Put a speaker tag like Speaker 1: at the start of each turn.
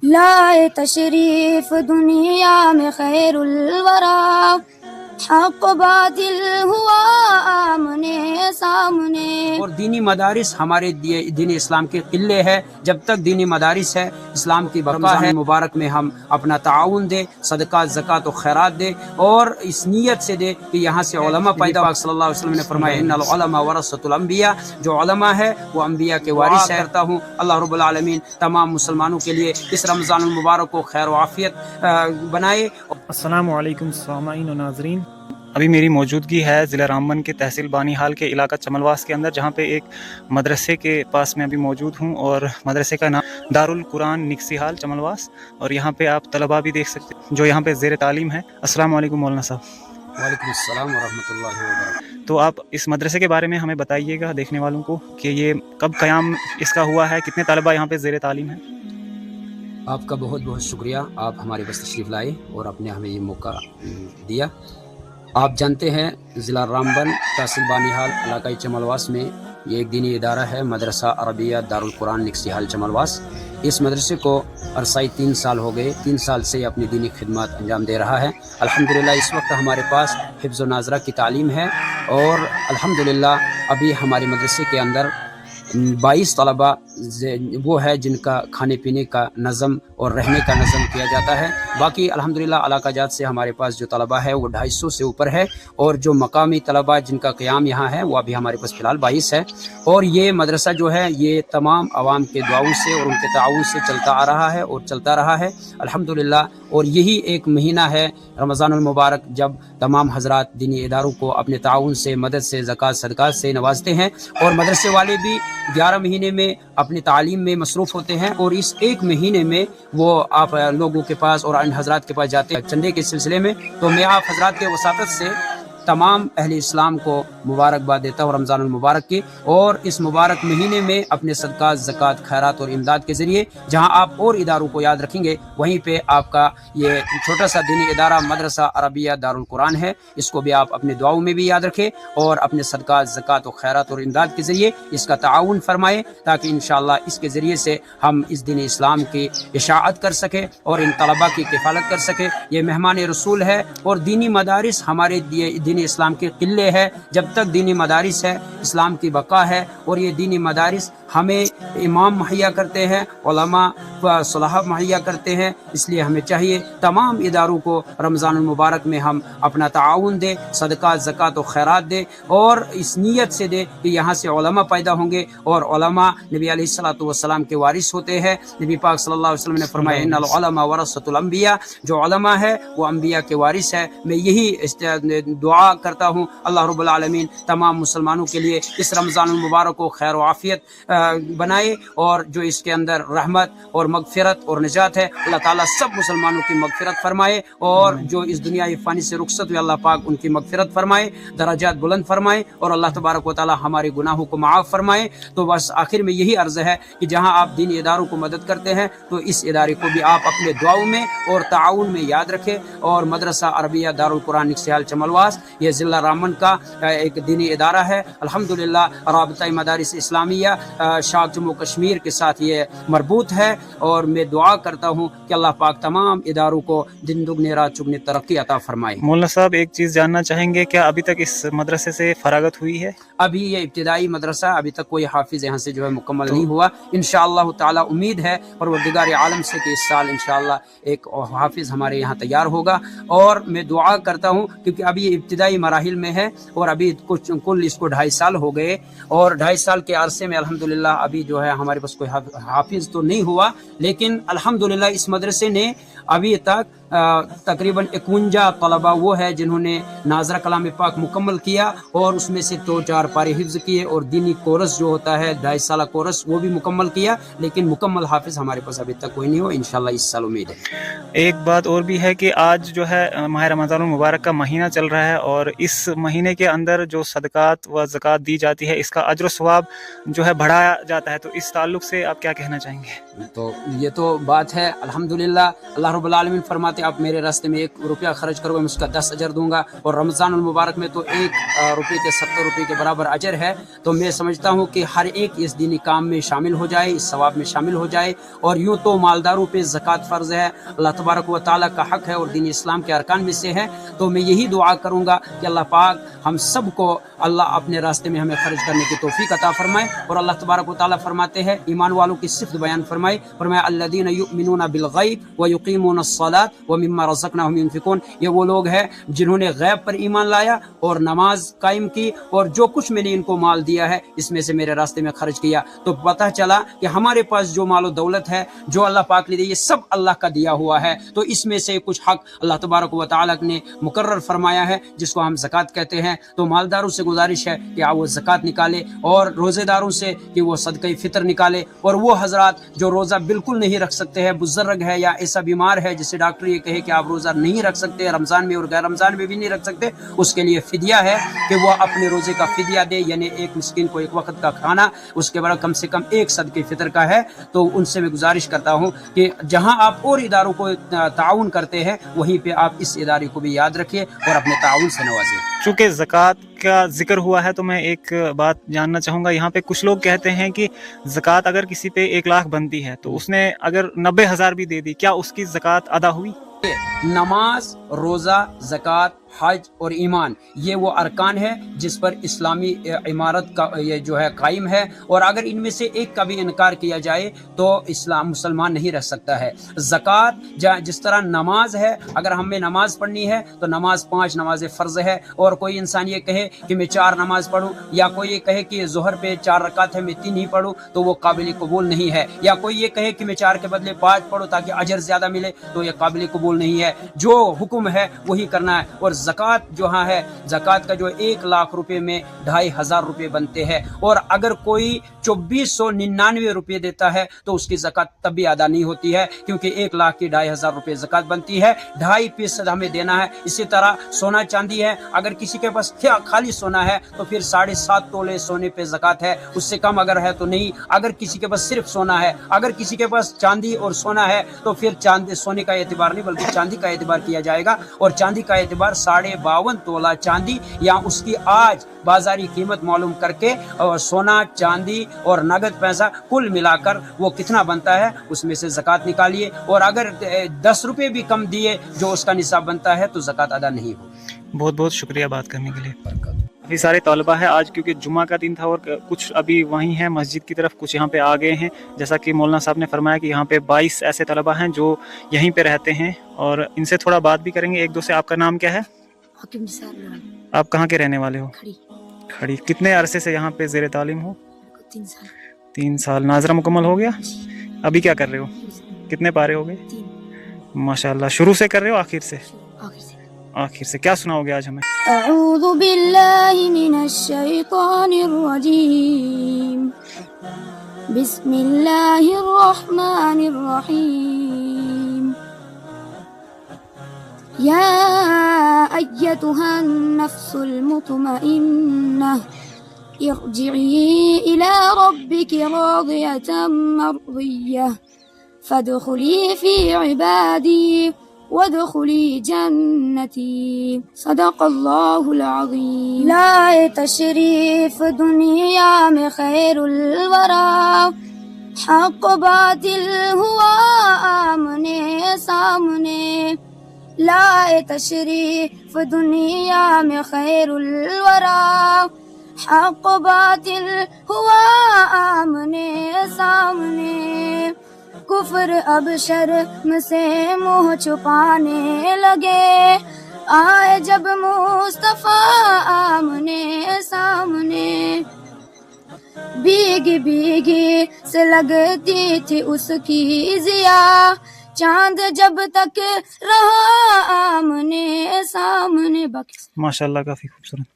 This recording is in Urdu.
Speaker 1: لائے تشریف دنیا میں خیر الورا، حق و باطل ہوا آمنے سامنے۔
Speaker 2: اور دینی مدارس ہمارے دین اسلام کے قلعے ہے، جب تک دینی مدارس ہے اسلام کی بقا ہے۔ مبارک میں ہم اپنا تعاون دیں، صدقات زکوٰۃ و خیرات دیں، اور اس نیت سے دیں کہ یہاں سے علماء پیدا ہو۔ صلی اللہ علیہ وسلم نے فرمایا ان العلماء ورثۃ الانبیاء، جو علماء ہے وہ انبیاء کے وارث ہے۔ کرتا ہوں اللہ رب العالمین تمام مسلمانوں کے لیے اس رمضان المبارک کو خیر و عافیت بنائے۔
Speaker 3: السلام علیکم سامعین و ناظرین، ابھی میری موجودگی ہے ضلع رامبن کے تحصیل بانی حال کے علاقہ چملواس کے اندر، جہاں پہ ایک مدرسے کے پاس میں ابھی موجود ہوں، اور مدرسے کا نام دارالقرآن نکسی حال چملواس، اور یہاں پہ آپ طلباء بھی دیکھ سکتے ہیں جو یہاں پہ زیر تعلیم ہے۔ السلام علیکم مولانا صاحب۔
Speaker 2: وعلیکم السلام ورحمۃ اللہ وبرکاتہ۔
Speaker 3: تو آپ اس مدرسے کے بارے میں ہمیں بتائیے گا دیکھنے والوں کو کہ یہ کب قیام اس کا ہوا ہے، کتنے طلباء یہاں پہ زیر تعلیم ہیں؟
Speaker 2: آپ کا بہت بہت شکریہ، آپ ہمارے پاس تشریف لائے اور آپ نے ہمیں یہ موقع دیا۔ آپ جانتے ہیں ضلع رامبن تحصیل بانی حال علاقائی چملواس میں یہ ایک دینی ادارہ ہے، مدرسہ عربیہ دارالقرآن نکسی حال چملواس۔ اس مدرسے کو عرصائی 3 سال ہو گئے، 3 سال سے اپنی دینی خدمات انجام دے رہا ہے۔ الحمدللہ اس وقت ہمارے پاس حفظ و ناظرہ کی تعلیم ہے، اور الحمدللہ ابھی ہمارے مدرسے کے اندر 22 طلباء وہ ہے جن کا کھانے پینے کا نظم اور رہنے کا نظم کیا جاتا ہے۔ باقی الحمدللہ علاقہ جات سے ہمارے پاس جو طلباء ہے وہ 250 سے اوپر ہے، اور جو مقامی طلباء جن کا قیام یہاں ہے وہ ابھی ہمارے پاس فی الحال 22 ہے۔ اور یہ مدرسہ جو ہے یہ تمام عوام کے دعاؤں سے اور ان کے تعاون سے چلتا آ رہا ہے اور چلتا رہا ہے الحمدللہ۔ اور یہی ایک مہینہ ہے رمضان المبارک جب تمام حضرات دینی اداروں کو اپنے تعاون سے، مدد سے، زکوٰۃ صدقات سے نوازتے ہیں، اور مدرسے والے بھی 11 مہینے میں اپنی تعلیم میں مصروف ہوتے ہیں، اور اس ایک مہینے میں وہ آپ لوگوں کے پاس اور ان حضرات کے پاس جاتے ہیں چندے کے سلسلے میں۔ تو میں آپ حضرات کے وساطت سے تمام اہل اسلام کو مبارکباد دیتا ہوں رمضان المبارک کی، اور اس مبارک مہینے میں اپنے صدقات زکوٰۃ خیرات اور امداد کے ذریعے جہاں آپ اور اداروں کو یاد رکھیں گے، وہیں پہ آپ کا یہ چھوٹا سا دینی ادارہ مدرسہ عربیہ دارالقرآن ہے، اس کو بھی آپ اپنے دعاؤں میں بھی یاد رکھیں، اور اپنے صدقات زکوٰۃ و خیرات اور امداد کے ذریعے اس کا تعاون فرمائیں، تاکہ انشاءاللہ اس کے ذریعے سے ہم اس دین اسلام کی اشاعت کر سکیں اور ان طلباء کی کفالت کر سکیں۔ یہ مہمان رسول ہے، اور دینی مدارس ہمارے دین اسلام کے قلعے ہے، جب تک دینی مدارس ہے اسلام کی بقا ہے، اور یہ دینی مدارس ہمیں امام مہیا کرتے ہیں، علماء و صلاح مہیا کرتے ہیں۔ اس لیے ہمیں چاہیے تمام اداروں کو رمضان المبارک میں ہم اپنا تعاون دیں، صدقات زکوٰۃ و خیرات دیں، اور اس نیت سے دیں کہ یہاں سے علماء پیدا ہوں گے، اور علماء نبی علیہ الصلوۃ والسلام کے وارث ہوتے ہیں۔ نبی پاک صلی اللہ علیہ وسلم نے فرمایا ان العلماء ورثۃ الانبیاء، جو علماء ہے وہ انبیاء کے وارث ہے۔ میں یہی دعا کرتا ہوں اللہ رب العالمین تمام مسلمانوں کے لیے اس رمضان المبارک کو خیر و عافیت بنائے، اور جو اس کے اندر رحمت اور مغفرت اور نجات ہے، اللہ تعالیٰ سب مسلمانوں کی مغفرت فرمائے، اور جو اس دنیا فانی سے رخصت ہوئے اللہ پاک ان کی مغفرت فرمائے، درجات بلند فرمائے، اور اللہ تبارک و تعالیٰ ہمارے گناہوں کو معاف فرمائے۔ تو بس آخر میں یہی عرض ہے کہ جہاں آپ دینی اداروں کو مدد کرتے ہیں تو اس ادارے کو بھی آپ اپنے دعاؤں میں اور تعاون میں یاد رکھیں۔ اور مدرسہ عربیہ دارالقرآن نکسی حال چملواس یہ ضلع رامبن کا ایک دینی ادارہ ہے، الحمدللہ رابطہ مدارس اسلامیہ شاخ جموں کشمیر کے ساتھ یہ مربوط ہے، اور میں دعا کرتا ہوں کہ اللہ پاک تمام اداروں کو دن دگنے رات چگنے ترقی عطا فرمائے۔
Speaker 3: مولانا صاحب ایک چیز جاننا چاہیں گے، کیا ابھی تک اس مدرسے سے فراغت ہوئی ہے؟
Speaker 2: ابھی یہ ابتدائی مدرسہ، ابھی تک کوئی حافظ یہاں سے جو ہے مکمل نہیں ہوا۔ انشاءاللہ تعالی امید ہے پروردگار عالم سے کہ اس سال انشاءاللہ ایک حافظ ہمارے یہاں تیار ہوگا، اور میں دعا کرتا ہوں کیونکہ ابھی یہ ابتدائی مراحل میں ہے، اور ابھی کل اس کو 2.5 سال ہو گئے، اور 2.5 سال کے عرصے میں الحمدللہ ابھی جو ہے ہمارے پاس کوئی حافظ تو نہیں ہوا، لیکن الحمدللہ اس مدرسے نے ابھی تک تقریباً 51 طلباء وہ ہے جنہوں نے ناظرہ کلام پاک مکمل کیا، اور اس میں سے 2-4 پارے حفظ کیے، اور دینی کورس جو ہوتا ہے 2.5 سالہ کورس وہ بھی مکمل کیا، لیکن مکمل حافظ ہمارے پاس ابھی تک کوئی نہیں ہو۔ انشاءاللہ اس سال امید ہے۔
Speaker 3: ایک بات اور بھی ہے کہ آج جو ہے ماہ رمضان المبارک کا مہینہ چل رہا ہے، اور اس مہینے کے اندر جو صدقات و زکوٰۃ دی جاتی ہے اس کا اجر و ثواب جو ہے بڑھایا کھایا جاتا ہے, تو اس تعلق سے آپ کیا کہنا چاہیں گے؟
Speaker 2: تو یہ تو بات ہے الحمدللہ. اللہ رب العالمین فرماتے آپ میرے راستے میں 1 روپیہ خرچ کرو میں اس کا 10 اجر دوں گا, اور رمضان المبارک میں تو 1 روپے کے 70 روپے کے برابر اجر ہے. تو میں سمجھتا ہوں کہ ہر ایک اس دینی کام میں شامل ہو جائے, اس ثواب میں شامل ہو جائے. اور یوں تو مالداروں پہ زکوٰۃ فرض ہے, اللہ تبارک و تعالیٰ کا حق ہے اور دین اسلام کے ارکان میں سے ہے. تو میں یہی دعا کروں گا کہ اللہ پاک ہم سب کو اللہ اپنے راستے میں ہمیں خرچ کرنے کی توفیق عطا فرمائے. اور اللہ تبارک و تعالیٰ فرماتے ہیں, ایمان والوں کی صفت بیان فرمائے, الذین یؤمنون بالغیب ویقیمون الصلاۃ ومما رزقناہم ینفقون. یہ وہ لوگ ہیں جنہوں نے غیب پر ایمان لایا اور نماز قائم کی, اور جو کچھ میں نے ان کو مال دیا ہے اس میں سے میرے راستے میں خرچ کیا. تو پتہ چلا کہ ہمارے پاس جو مال و دولت ہے, جو اللہ پاک نے دی, یہ سب اللہ کا دیا ہوا ہے. تو اس میں سے کچھ حق اللہ تبارک و تعالیٰ نے مقرر فرمایا ہے جس کو ہم زکوٰۃ کہتے ہیں. تو مالداروں سے گزارش ہے کہ وہ زکوٰۃ نکالے, اور روزے داروں سے کہ وہ صدقہ فطر نکالے. اور وہ حضرات جو روزہ بالکل نہیں رکھ سکتے ہیں, بزرگ ہے یا ایسا بیمار ہے جسے ڈاکٹر یہ کہے کہ آپ روزہ نہیں رکھ سکتے رمضان میں اور غیر رمضان میں بھی نہیں رکھ سکتے, اس کے لیے فدیہ ہے کہ وہ اپنے روزے کا فدیہ دے, یعنی 1 مسکین کو 1 وقت کا کھانا, اس کے بعد کم سے کم 1 صدقہ فطر کا ہے. تو ان سے میں گزارش کرتا ہوں کہ جہاں آپ اور اداروں کو تعاون کرتے ہیں وہیں پہ آپ اس ادارے کو بھی یاد رکھیے اور اپنے تعاون سے نوازیں.
Speaker 3: چونکہ زکوٰۃ کا ذکر ہوا ہے تو میں ایک بات جاننا چاہوں گا. یہاں پہ کچھ لوگ کہتے ہیں کہ زکوٰۃ اگر کسی پہ 1 لاکھ بنتی ہے تو اس نے اگر 90,000 بھی دے دی, کیا اس کی زکوٰۃ ادا ہوئی؟
Speaker 2: نماز, روزہ, زکوٰۃ, حج اور ایمان یہ وہ ارکان ہے جس پر اسلامی عمارت کا یہ جو ہے قائم ہے. اور اگر ان میں سے ایک کا بھی انکار کیا جائے تو اسلام مسلمان نہیں رہ سکتا ہے. زکوٰۃ جس طرح نماز ہے, اگر ہمیں نماز پڑھنی ہے تو نماز 5 نمازیں فرض ہے, اور کوئی انسان یہ کہے کہ میں 4 نماز پڑھوں, یا کوئی یہ کہے کہ ظہر پہ 4 رکعت ہے میں 3 ہی پڑھوں, تو وہ قابل قبول نہیں ہے. یا کوئی یہ کہے کہ میں 4 کے بدلے 5 پڑھوں تاکہ اجر زیادہ ملے, تو یہ قابل قبول نہیں ہے. جو حکم ہے وہی کرنا ہے. اور زکوٰۃ جو ہے, زکوٰۃ کا جو 1 لاکھ روپے میں 2,500 روپے بنتے ہیں, اور اگر کوئی 2,499 روپے دیتا ہے تو اس کی زکوٰۃ تب بھی ادا نہیں ہوتی ہے, کیونکہ 1 لاکھ کی 2,500 روپے زکوٰۃ بنتی ہے, 2.5% ہمیں دینا ہے. اسی طرح سونا چاندی ہے, اگر کسی کے پاس خالی سونا ہے تو پھر 7.5 تولے سونے پہ زکوٰۃ ہے, اس سے کم اگر ہے تو نہیں. اگر کسی کے پاس صرف سونا ہے, اگر کسی کے پاس چاندی اور سونا ہے تو پھر سونے کا اعتبار نہیں بلکہ چاندی کا اعتبار کیا جائے گا. اور چاندی کا اعتبار 52.5 تولہ چاندی یا اس کی آج بازاری قیمت معلوم کر کے, اور سونا, چاندی اور نقد پیسہ کل ملا کر وہ کتنا بنتا ہے اس میں سے زکوٰۃ نکالیے. اور اگر 10 روپے بھی کم دیے جو اس کا نصاب بنتا ہے تو زکوٰۃ ادا نہیں ہو.
Speaker 3: بہت بہت شکریہ بات کرنے کے لیے. کافی سارے طلبہ ہیں آج, کیونکہ جمعہ کا دن تھا, اور کچھ ابھی وہیں ہیں مسجد کی طرف, کچھ یہاں پہ آ گئے ہیں. جیسا کہ مولانا صاحب نے فرمایا کہ یہاں پہ 22 ایسے طلبہ ہیں جو یہیں پہ رہتے ہیں, اور ان سے تھوڑا بات بھی کریں گے. ایک دو سے. آپ کا نام کیا ہے؟ آپ کہاں کے رہنے والے ہو؟ کھڑی. کتنے عرصے سے یہاں پہ زیر تعلیم ہو؟ 3 سال. ناظرہ مکمل ہو گیا؟ ابھی کیا کر رہے ہو؟ کتنے پارے ہو گئے؟ ماشاءاللہ. شروع سے کر رہے ہو آخر سے؟ آخر سے. کیا سناؤ گے آج ہمیں؟
Speaker 1: اعوذ باللہ من الشیطان الرجیم, بسم اللہ الرحمن الرحیم. یا ایتها النفس المطمئنہ ارجعی الی ربک راضیة مرضیہ فادخلی فی عبادی وادخلی جنتی. صدق اللہ العظیم. لائے تشریف دنیا میں خیر الورا, حق باطل ہوا آمنے سامنے. لائے تشریف دنیا میں خیر الورا, حق باطل ہوا آمنے سامنے. کفر اب شرم سے منہ چھپانے لگے, آئے جب مصطفیٰ آمنے سامنے. بھیگی بھیگی سے لگتی تھی اس کی ضیا, چاند جب تک رہا آمنے سامنے.
Speaker 3: ماشاءاللہ کافی خوبصورت.